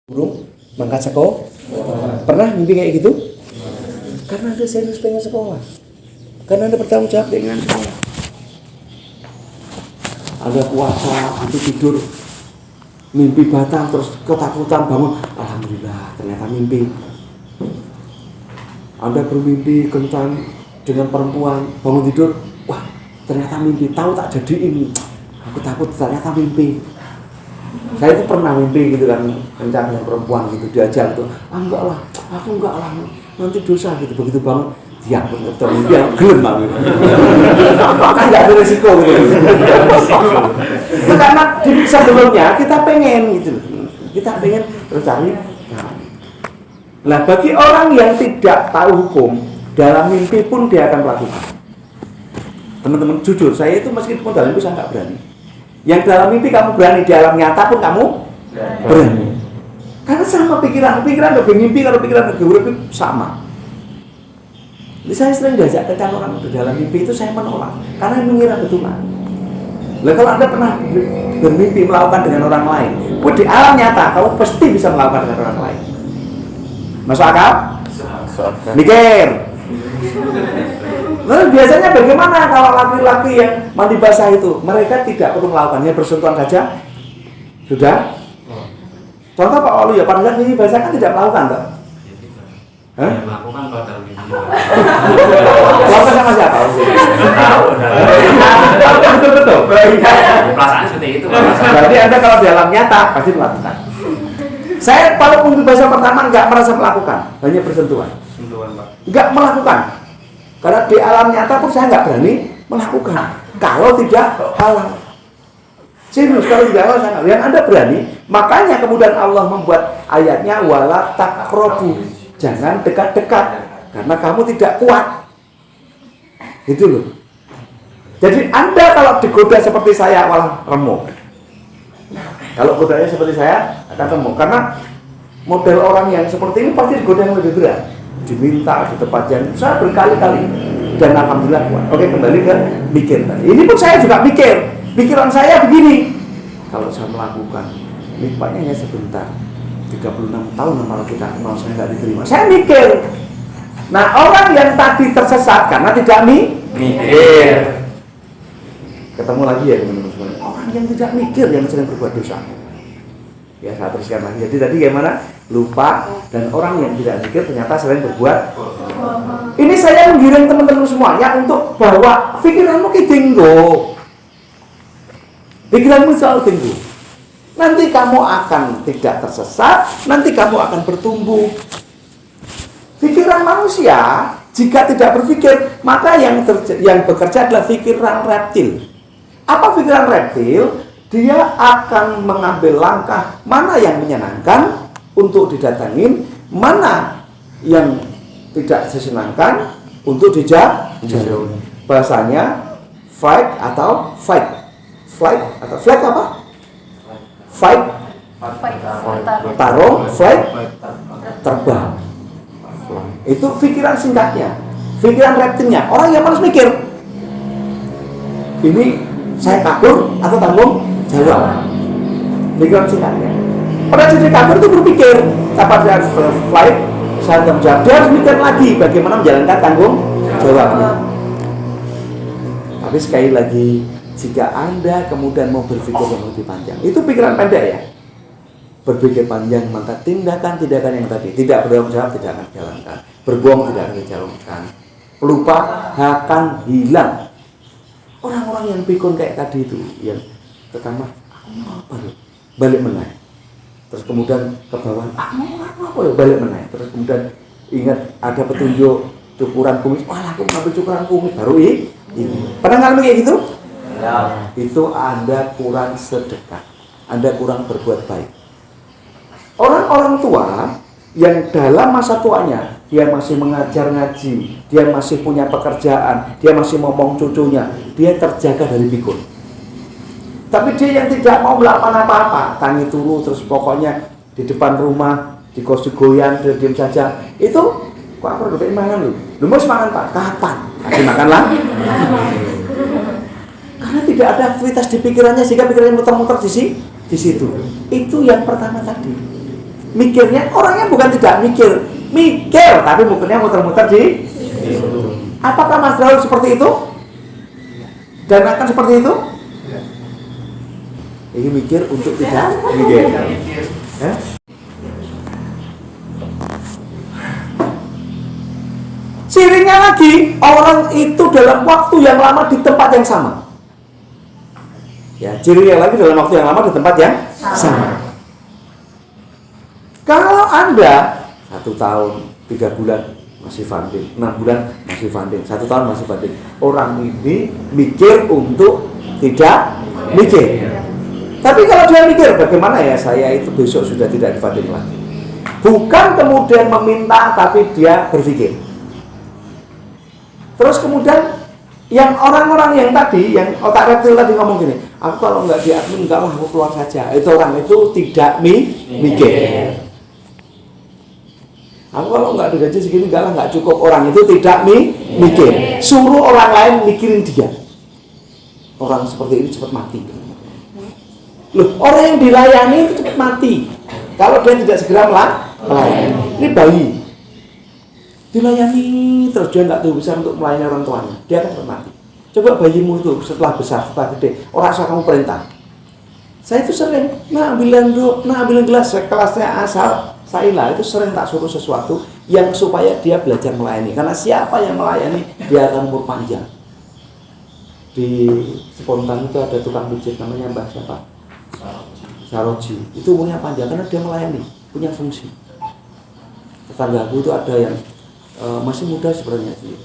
burung mangkat sekolah. Pernah mimpi kayak gitu? Karena Anda serius pengen sekolah, karena Anda bertanggung jawab dengan sekolah. Anda puasa, itu tidur mimpi batang, terus ketakutan bangun, alhamdulillah ternyata mimpi. Anda bermimpi kencan dengan perempuan, bangun tidur, wah ternyata mimpi, tahu tak jadi ini, aku takut ternyata mimpi. Saya itu pernah mimpi gitu kan, kencan dengan perempuan gitu, diajak tuh, enggak lah, aku enggak lah, nanti dosa gitu. Begitu banget diangkut atau mimpi yang gelem gitu. Kan enggak ada resiko gitu. Itu karena di sebelumnya kita pengen gitu, kita pengen terus cari. Nah, bagi orang yang tidak tahu hukum, dalam mimpi pun dia akan melakukan. Teman-teman, jujur, saya itu meskipun dalam mimpi saya nggak berani. Yang dalam mimpi kamu berani, di alam nyata pun kamu berani. Karena sama pikiran lebih mimpi, kalau pikiran lebih urip sama. Jadi saya sering diajak kencan orang di dalam mimpi itu saya menolak, karena mengira betulan. Nah, kalau Anda pernah bermimpi melakukan dengan orang lain, di alam nyata kamu pasti bisa melakukan dengan orang lain. Masuk akal? Mikir. Nah, biasanya bagaimana kalau laki-laki yang mandi basah itu? Mereka tidak perlu melakukannya, bersentuhan saja sudah. Contoh Pak Olu ya, pada saat mandi basah kan tidak melakukan, toh? Hah? Melakukan kalau dalam mimpi. Melakukan sama siapa? Betul. Perasaan seperti itu. Berarti Anda kalau di alam nyata pasti melakukan. Saya kalau mimpi basah pertama nggak merasa melakukan, hanya bersentuhan. Nggak melakukan. Karena di alam nyata pun saya nggak berani melakukan. Kalau tidak halal. Serius, kalau tidak halal saya nggak. Yang Anda berani, makanya kemudian Allah membuat ayatnya wala taqrabu. Jangan dekat-dekat, karena kamu tidak kuat. Itu loh. Jadi Anda kalau digoda seperti saya malah remuk. Kalau godanya seperti saya akan remuk. Karena model orang yang seperti ini pasti digoda yang lebih berat. Diminta di tempat yang saya berkali-kali dan alhamdulillah kuat. Oke, kembali ke mikir tadi. Ini pun saya juga mikir. Pikiran saya begini. Kalau saya melakukan, nikmatnya hanya sebentar. 36 tahun kalau kita mau saya nggak diterima. Saya mikir. Nah, orang yang tadi tersesat karena tidak mikir. Ketemu lagi ya teman-teman semuanya. Orang yang tidak mikir yang sedang berbuat dosa. Ya, saya teruskan lagi. Jadi tadi gimana? Lupa, dan orang yang tidak mikir ternyata sering berbuat. Ini saya menggiring teman-teman semuanya untuk bahwa pikiranmu tinggo. Pikiranmu selalu tinggi. Nanti kamu akan tidak tersesat, nanti kamu akan bertumbuh. Pikiran manusia jika tidak berpikir, maka yang bekerja adalah pikiran reptil. Apa pikiran reptil? Dia akan mengambil langkah mana yang menyenangkan untuk didatangin, mana yang tidak disenangkan untuk dijauhi. Bahasanya fight atau fight. Flight atau flight apa? Fight, tarung, flight, terbang. Itu pikiran singkatnya, pikiran reptilnya. Orang yang malas mikir, ini saya kabur atau tanggung jawab. Pikiran singkatnya. Pada jadi kabur itu berpikir, kapan saya flight, saya tanggung jawab. Dia harus mikir lagi bagaimana menjalankan tanggung jawabnya. Tapi sekali lagi, jika Anda kemudian mau berpikir yang lebih panjang, itu pikiran pendek ya. Berpikir panjang, maka tindakan-tindakan yang tadi tidak bertanggung jawab tidak akan dijalankan, berbohong tidak akan dijalankan, lupa akan hilang. Orang-orang yang pikun kayak tadi itu, yang pertama, aku mau apa loh? Balik menaik. Terus kemudian ke bawah, aku mau apa ya? Balik menaik. Terus kemudian ingat ada petunjuk cukuran kumis, wah aku ngambil cukuran kumis, baru ini. Pernah ngalamin kayak gitu? Ya. Itu Anda kurang sedekah, Anda kurang berbuat baik. Orang-orang tua yang dalam masa tuanya dia masih mengajar ngaji, dia masih punya pekerjaan, dia masih ngomong cucunya, dia terjaga dari pikun. Tapi dia yang tidak mau melakukan apa-apa, tangi turu terus pokoknya di depan rumah di kursi goyang, dia diam saja. Itu kok aku udah makan lu mau makan Pak? Kapan? Kasih makan lah. Karena tidak ada aktivitas di pikirannya sehingga pikirannya muter-muter di situ. Itu yang pertama tadi. mikirnya orangnya bukan tidak mikir, tapi mikirnya muter-muter di apakah Mas Raul seperti itu? Dan akan seperti itu? Ini mikir untuk tidak mikir. Cirinya lagi, orang itu dalam waktu yang lama di tempat yang sama. Ya, cirinya lagi dalam waktu yang lama di tempat yang sama. Kalau Anda 1 tahun, 3 bulan masih funding, 6 bulan masih funding, 1 tahun masih funding, orang ini mikir untuk tidak mikir. Tapi kalau dia mikir, bagaimana ya saya itu besok sudah tidak di funding lagi. Bukan kemudian meminta, tapi dia berpikir. Terus kemudian yang orang-orang yang tadi, yang otak reptil tadi ngomong gini, aku kalau nggak di admin enggak lah, aku keluar saja. Itu orang itu tidak mikir. Aku kalau nggak digaji segini enggak lah, nggak cukup. Orang itu tidak mikir. Suruh orang lain mikirin dia. Orang seperti ini cepat mati. Loh, orang yang dilayani itu cepat mati kalau dia tidak segera melayani. Ini bayi dilayani terus dia nggak tahu bisa untuk melayani orang tuanya, dia akan cepat mati. Coba bayimu itu setelah besar, setelah gede, orang asal kamu perintah. Saya itu sering, ambilin gelas, kelasnya asal Saila itu sering tak suruh sesuatu yang supaya dia belajar melayani. Karena siapa yang melayani dia akan umur panjang. Di Spontan itu ada tukang pijit namanya Mbah siapa? Saroji. Itu umurnya panjang karena dia melayani, punya fungsi. Tetanggaku itu ada yang masih muda sebenarnya sih.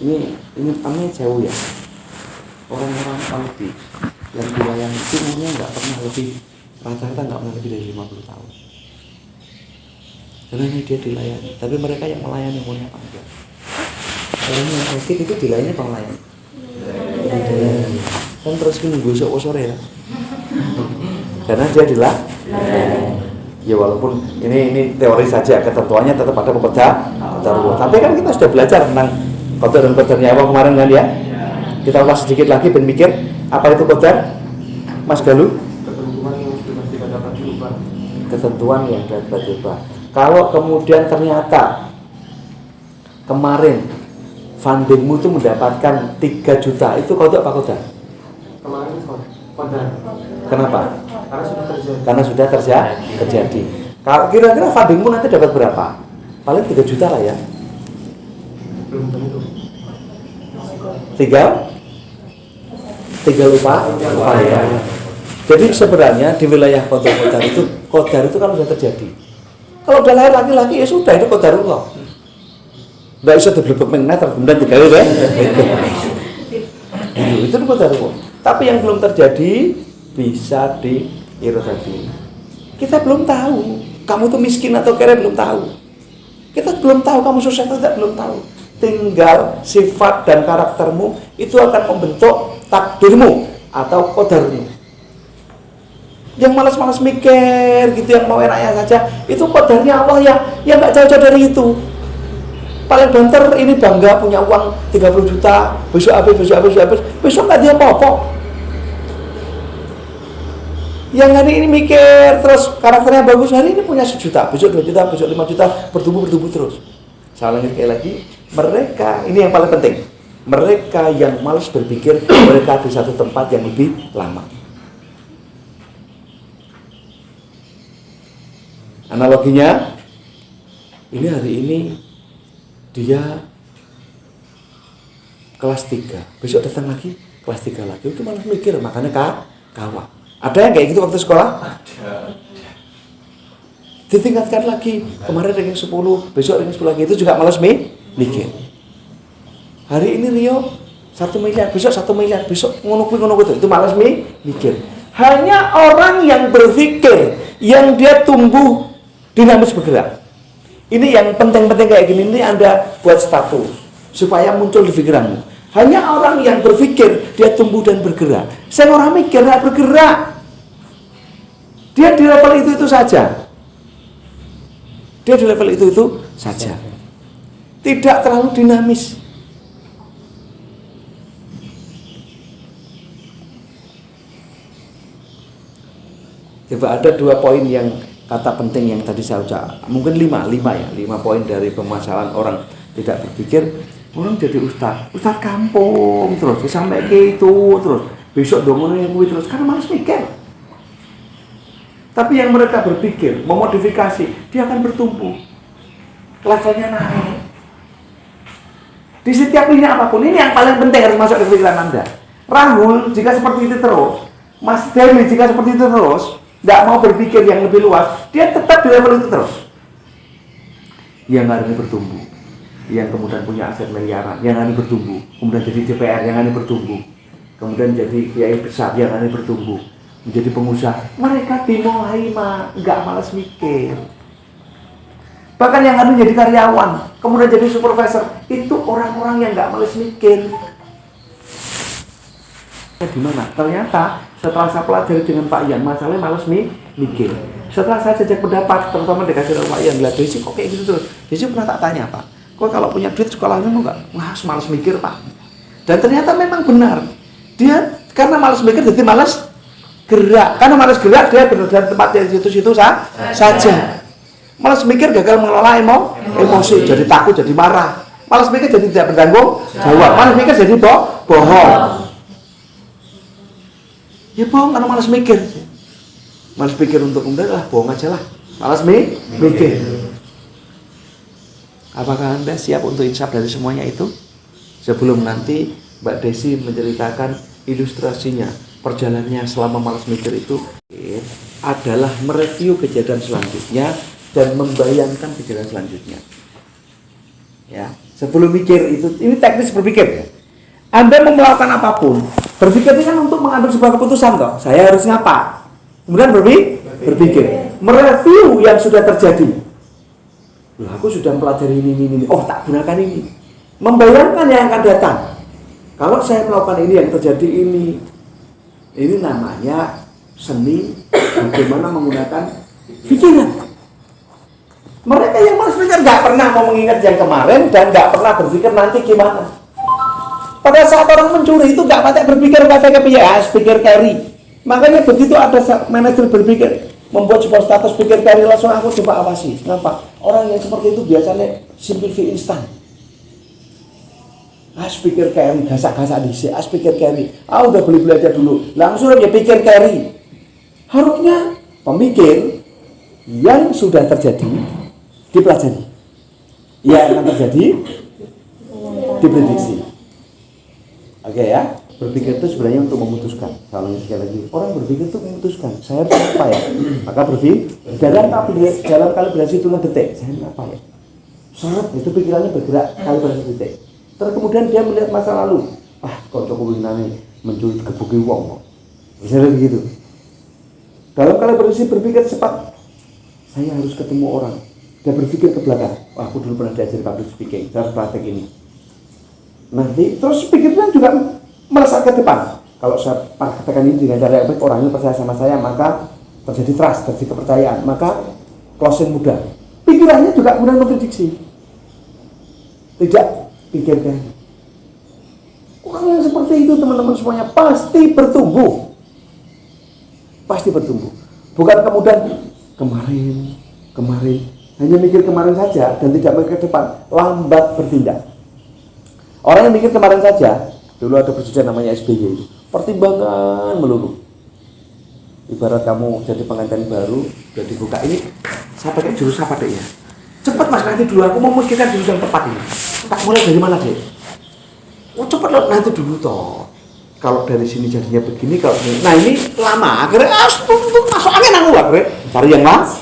Ini namanya jauh ya. Orang-orang Saudi yang dilayani itu umurnya nggak pernah lebih, rata-rata nggak pernah lebih dari 50 tahun. Karena ini dia dilayani, tapi mereka yang melayani umurnya panjang. Orang yang sakit itu dilayani apa melayani? Dilayani. Kan terus nunggu sore ya. Karena dia dilayani. Ya walaupun ini teori saja, ketentuannya tetap ada qadar ruh. Tapi kan kita sudah belajar tentang qadar dan qadar nyawa kemarin kan ya. Kita ulas sedikit lagi ben mikir apa itu qadar, Mas Galuh? Ketentuan yang dapat diubah. Kalau kemudian ternyata kemarin fundingmu itu mendapatkan 3 juta, itu qadar apa qadar? Kemarin qadar. Kenapa? Karena sudah terjadi. Kalau kira-kira fundingmu nanti dapat berapa? Paling 3 juta lah ya. belum tentu. 3 lupa ya. Jadi sebenarnya di wilayah qadar itu kalau sudah terjadi. Kalau udah lahir laki-laki ya sudah, itu qadarullah. Nggak bisa diblebek meter kemudian digawe ya. Itu qadarullah. Tapi yang belum terjadi bisa diirotasi. Kita belum tahu kamu tuh miskin atau kaya, belum tahu. Kita belum tahu kamu sukses atau tidak, belum tahu. Tinggal sifat dan karaktermu itu akan membentuk takdirmu atau qadarmu. Yang malas-malas mikir gitu, yang mau enaknya saja, itu qadarnya Allah ya nggak jauh-jauh dari itu. Paling banter ini bangga punya uang 30 juta, besok nggak dia apa-apa. Yang hari ini mikir terus karakternya bagus, hari ini punya 1 juta, besok 2 juta, besok 5 juta, bertumbuh terus. Saya ulangi sekali lagi, mereka ini yang paling penting. Mereka yang malas berpikir, mereka di satu tempat yang lebih lama. Analoginya, ini hari ini dia kelas 3, besok datang lagi kelas 3 lagi, itu malah mikir, makanya kawan. Ada yang kayak gitu waktu sekolah? Ada. Ditingkatkan lagi, kemarin ranking 10, besok ranking 10 lagi, itu juga malas mikir. Hari ini Rio 1 miliar, besok 1 miliar, besok ngono itu malas mikir. Hanya orang yang berpikir, yang dia tumbuh dinamis bergerak. Ini yang penting-penting kayak gini, ini Anda buat status supaya muncul di pikiranmu. Hanya orang yang berpikir, dia tumbuh dan bergerak. Saya orang mikir, tidak bergerak. Dia di level itu saja. Dia di level itu saja. Tidak terlalu dinamis. Coba ada 2 poin yang kata penting yang tadi saya ucap, mungkin 5 poin dari permasalahan orang tidak berpikir. Orang jadi ustaz kampung terus, sampai ke itu terus, besok dong yang kuwi terus, karena malas mikir. Tapi yang mereka berpikir, memodifikasi, dia akan bertumbuh, levelnya naik. Di setiap lini apapun, ini yang paling penting harus masuk ke pikiran Anda. Rahul, jika seperti itu terus, Mas Deli, jika seperti itu terus, tidak mau berpikir yang lebih luas, dia tetap di level itu terus. Yang hari ini bertumbuh, yang kemudian punya aset miliaran, yang hari ini bertumbuh, kemudian jadi DPR, yang hari ini bertumbuh, kemudian jadi kiai besar, yang hari ini bertumbuh, menjadi pengusaha. Mereka dimulai nggak malas mikir. Bahkan yang hari ini jadi karyawan, kemudian jadi supervisor, itu orang-orang yang nggak malas mikir. Di mana? Ternyata setelah saya pelajari dengan Pak Ian, masalahnya malas mikir. Setelah saya jajak pendapat, terutama dikasih oleh Pak Ian, bilang, Desi kok kayak gitu terus? Desi pernah tak tanya, Pak, kok kalau punya duit sekolahnya mau nggak? Wah, malas mikir, Pak. Dan ternyata memang benar. Dia karena malas mikir jadi malas gerak. Karena malas gerak, dia berada di tempat yang situ-situ saja. Malas mikir gagal mengelola emosi, jadi takut, jadi marah. Malas mikir jadi tidak bertanggung jawab. Malas mikir jadi bohong. Ya bohong karena malas mikir. Malas pikir untuk kemudian bohong aja lah. Malas mikir. Apakah Anda siap untuk insaf dari semuanya itu? Sebelum nanti Mbak Desi menceritakan ilustrasinya, perjalanannya selama malas mikir itu adalah mereview kejadian selanjutnya dan membayangkan kejadian selanjutnya. Ya, sebelum mikir itu, ini teknis berpikir ya. Anda mau melakukan apapun, berpikir ini kan untuk mengambil sebuah keputusan toh. Saya harus ngapa? Kemudian berpikir, mereview yang sudah terjadi. Loh, aku sudah mempelajari ini. Oh, tak gunakan ini. Membayangkan yang akan datang. Kalau saya melakukan ini yang terjadi ini namanya seni bagaimana menggunakan pikiran. Mereka yang malas pikir nggak pernah mau mengingat yang kemarin dan nggak pernah berpikir nanti gimana. Pada saat orang mencuri itu nggak pakai berpikir pikir carry. Makanya begitu ada manajer berpikir membuat sebuah status pikir carry, langsung aku coba awasi. Kenapa? Orang yang seperti itu biasanya simple fee instan. Pikir carry, gasak-gasak di pikir carry. Udah beli aja dulu. Langsung aja pikir carry. Harusnya pemikir yang sudah terjadi dipelajari. Yang akan terjadi diprediksi. Oke ya, berpikir itu sebenarnya untuk memutuskan. Kalau sekali lagi, orang berpikir itu memutuskan. Saya harus apa ya? Maka berpikir dalam kalibrasi hitungan detik. Saya harus apa ya? Seret itu pikirannya bergerak kalibrasi detik. Terus kemudian dia melihat masa lalu. Kok Jokowi nane mencuri kebuki wong. Misalnya begitu. Dalam kalibrasi berpikir cepat. Saya harus ketemu orang. Dia berpikir ke belakang. Aku dulu pernah diajari public speaking. Saya harus praktek ini. Nanti terus pikirnya juga melesat ke depan. Kalau saya praktekkan ini dengan cara yang baik, orangnya percaya sama saya, maka terjadi trust, terjadi kepercayaan, maka closing mudah. Pikirannya juga mudah memprediksi. Tidak pikirkan. Orang yang seperti itu teman-teman semuanya pasti bertumbuh. Pasti bertumbuh. Bukan kemudian kemarin hanya mikir kemarin saja dan tidak mikir ke depan, lambat bertindak. Orang yang mikir kemarin saja, dulu ada presiden namanya SBY, pertimbangan melulu. Ibarat kamu jadi pengantin baru, udah dibuka ini, saya pakai jurus apa deh ya? Cepat mas, nanti dulu aku mau memikirkan jurus yang tepat ini. Tak mulai dari mana deh? Cepat loh, nanti dulu toh. Kalau dari sini jadinya begini, kalau ini, nah ini lama, akhirnya masuk angin aku akhirnya cari yang mas.